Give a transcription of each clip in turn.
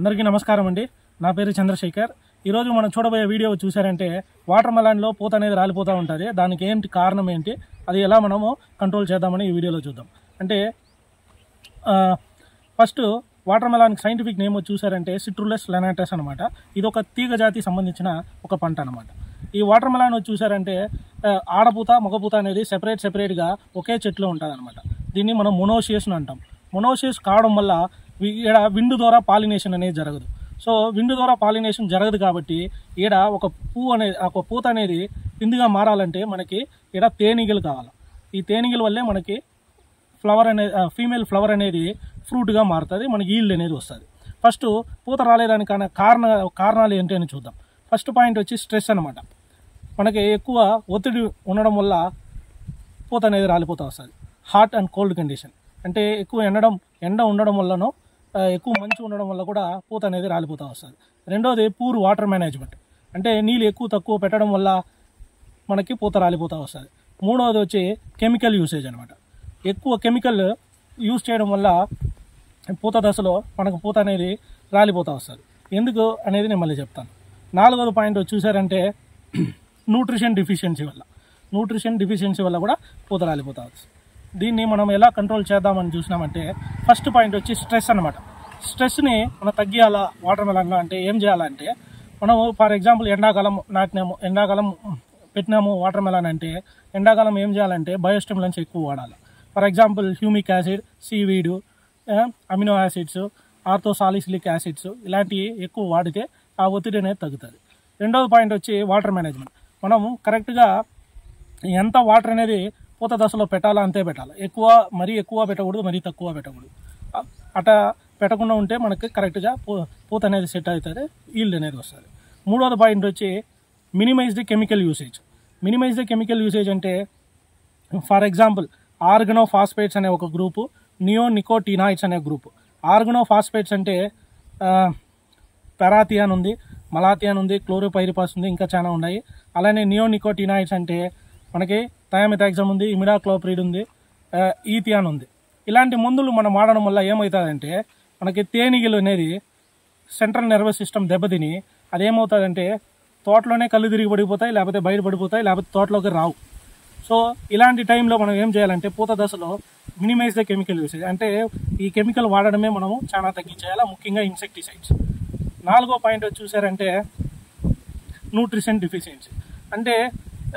అందరికీ నమస్కారం అండి. నా పేరు చంద్రశేఖర్. ఈరోజు మనం చూడబోయే వీడియో చూసారంటే వాటర్ మెలాన్లో పూత అనేది రాలిపోతూ ఉంటుంది. దానికి ఏంటి కారణం ఏంటి, అది ఎలా మనము కంట్రోల్ చేద్దామని ఈ వీడియోలో చూద్దాం. అంటే ఫస్ట్ వాటర్ మెలాన్కి సైంటిఫిక్ నేమ్ చూసారంటే సిట్రులస్ లెనాటస్ అనమాట. ఇది ఒక తీగ జాతికి సంబంధించిన ఒక పంట అనమాట. ఈ వాటర్ మెలాన్ చూసారంటే ఆడపూత మగపూత అనేది సెపరేట్గా ఒకే చెట్లో ఉంటుంది అనమాట. దీన్ని మనం మొనోషియస్ అని అంటాం. మొనోషియస్ కావడం వల్ల ఈడ విండు ద్వారా పాలినేషన్ అనేది జరగదు. సో విండు ద్వారా పాలినేషన్ జరగదు కాబట్టి ఈడ ఒక పూత అనేది పిందిగా మారాలంటే మనకి ఈడ తేనీగలు కావాలి. ఈ తేనీగల వల్లే మనకి ఫ్లవర్ అనేది ఫీమేల్ ఫ్లవర్ అనేది ఫ్రూట్గా మారుతుంది, మనకి ఈల్డ్ అనేది వస్తుంది. ఫస్ట్ పూత రాలేదానికన్నా కారణాలు ఏంటి అని చూద్దాం. ఫస్ట్ పాయింట్ వచ్చి స్ట్రెస్ అనమాట. మనకి ఎక్కువ ఒత్తిడి ఉండడం వల్ల పూత అనేది రాలిపోతూ వస్తుంది. హాట్ అండ్ కోల్డ్ కండిషన్ అంటే ఎక్కువ ఎండ ఉండడం వల్లనో ఎక్కువ మంచు ఉండడం వల్ల కూడా పూత అనేది రాలిపోతూ వస్తుంది. రెండోది పూర్ వాటర్ మేనేజ్మెంట్ అంటే నీళ్ళు ఎక్కువ తక్కువ పెట్టడం వల్ల మనకి పూత రాలిపోతూ వస్తుంది. మూడవది వచ్చి కెమికల్ యూసేజ్ అనమాట. ఎక్కువ కెమికల్ యూజ్ చేయడం వల్ల పూత దశలో మనకు పూత అనేది రాలిపోతూ వస్తుంది. ఎందుకు అనేది నేను మళ్ళీ చెప్తాను. నాలుగవది పాయింట్ చూసారంటే న్యూట్రిషన్ డిఫిషియన్సీ వల్ల కూడా పూత రాలిపోతూ వస్తుంది. దీన్ని మనం ఎలా కంట్రోల్ చేద్దామని చూసినామంటే ఫస్ట్ పాయింట్ వచ్చి స్ట్రెస్ అనమాట. స్ట్రెస్ని మనం తగ్గియాలా వాటర్ మెలాన్లో అంటే ఏం చేయాలంటే మనము ఫర్ ఎగ్జాంపుల్ ఎండాకాలం పెట్టినాము వాటర్ మెలాన్ అంటే ఎండాకాలం ఏం చేయాలంటే బయోస్టిమ్యులెంట్స్ ఎక్కువ వాడాలి. For example humic acid, seaweed, amino acids, orthosilicic acids ఇలాంటివి ఎక్కువ వాడితే ఆ ఒత్తిడి అనేది తగ్గుతుంది. రెండవది పాయింట్ వచ్చి వాటర్ మేనేజ్మెంట్. మనం కరెక్ట్గా ఎంత వాటర్ అనేది పూత దశలో పెట్టాలా అంతే పెట్టాలి. మరీ ఎక్కువ పెట్టకూడదు, మరీ తక్కువ పెట్టకూడదు. అట్లా పెట్టకుండా ఉంటే మనకి కరెక్ట్గా పూత అనేది సెట్ అవుతుంది, ఈల్డ్ అనేది వస్తుంది. మూడవది పాయింట్ వచ్చి మినిమైజ్ ది కెమికల్ యూసేజ్ అంటే ఫర్ ఎగ్జాంపుల్ ఆర్గనోఫాస్ఫేట్స్ అనే ఒక గ్రూపు, నియోనికోటినాయిడ్స్ అనే గ్రూపు. ఆర్గనోఫాస్ఫేట్స్ అంటే పెరాథియాన్ ఉంది, మలాథియాన్ ఉంది, క్లోరోపైరిపాస్ ఉంది, ఇంకా చాలా ఉన్నాయి. అలానే నియోనికోటినాయిడ్స్ అంటే మనకి థయామిథాక్సమ్ ఉంది, ఇమిడాక్లోప్రిడ్ ఉంది, ఈథియాన్ ఉంది. ఇలాంటి మందులు మనం వాడడం వల్ల ఏమవుతుందంటే మనకి తేనీగలు అనేది సెంట్రల్ నర్వస్ సిస్టమ్ దెబ్బతిని అదేమవుతుందంటే తోటలోనే కళ్ళు తిరిగి పడిపోతాయి, లేకపోతే బయట పడిపోతాయి, లేకపోతే తోటలోకి రావు. సో ఇలాంటి టైంలో మనం ఏం చేయాలంటే పూత దశలో మినిమైజ్ ద కెమికల్ యూసేజ్ అంటే ఈ కెమికల్ వాడడమే మనము చాలా తగ్గించేయాలి, ముఖ్యంగా ఇన్సెక్టిసైడ్స్. నాలుగో పాయింట్ చూసారంటే న్యూట్రిషన్ డిఫిషియన్సీ. అంటే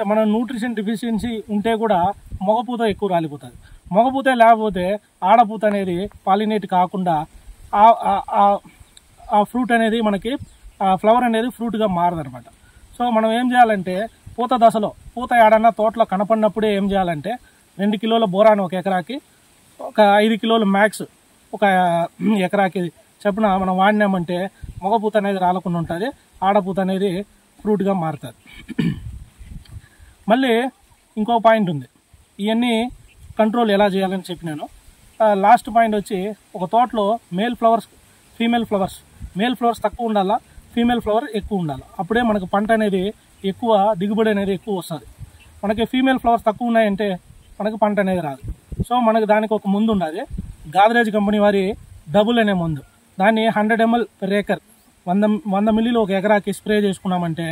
మనం న్యూట్రిషన్ డిఫిషియన్సీ ఉంటే కూడా మగపూత ఎక్కువ రాలిపోతుంది. మగపూత లేకపోతే ఆడపూత అనేది పాలినేట్ కాకుండా ఆ ఫ్రూట్ అనేది మనకి ఫ్లవర్ అనేది ఫ్రూట్గా మారదనమాట. సో మనం ఏం చేయాలంటే పూత దశలో పూత ఏడన్నా తోటలో కనపడినప్పుడే ఏం చేయాలంటే 2 కిలోల బోరాన్ ఒక ఎకరాకి, ఒక 5 కిలోల మ్యాక్స్ ఒక ఎకరాకి చెప్పున మనం వాడినామంటే మగపూత అనేది రాలకుండా ఉంటుంది, ఆడపూత అనేది ఫ్రూట్గా మారుతుంది. మళ్ళీ ఇంకో పాయింట్ ఉంది, ఇవన్నీ కంట్రోల్ ఎలా చేయాలని చెప్పినాను. లాస్ట్ పాయింట్ వచ్చి ఒక తోటలో మేల్ ఫ్లవర్స్ తక్కువ ఉండాలా, ఫీమేల్ ఫ్లవర్ ఎక్కువ ఉండాలి. అప్పుడే మనకు పంట అనేది ఎక్కువ దిగుబడి అనేది ఎక్కువ వస్తుంది. మనకి ఫీమేల్ ఫ్లవర్స్ తక్కువ ఉన్నాయంటే మనకు పంట అనేది రాదు. సో మనకు దానికి ఒక ముందు ఉన్నది, గాద్రేజ్ కంపెనీ వారి డబుల్ అనే మందు. దాన్ని 100 ml per acre 100 మిల్లీలు ఒక ఎకరాకి స్ప్రే చేసుకున్నామంటే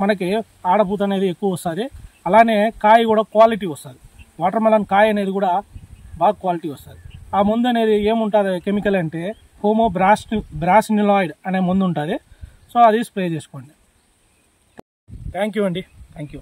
మనకి ఆడపూత అనేది ఎక్కువ వస్తుంది. అలానే కాయ కూడా క్వాలిటీ వస్తుంది. వాటర్ మెలాన్ కాయ అనేది కూడా బాగా క్వాలిటీ వస్తుంది. ఆ మందు అనేది ఏముంటుంది కెమికల్ అంటే బ్రాసినిలాయిడ్ అనే మందు ఉంటుంది. సో అది స్ప్రే చేసుకోండి. థ్యాంక్ యూ అండి. Thank you.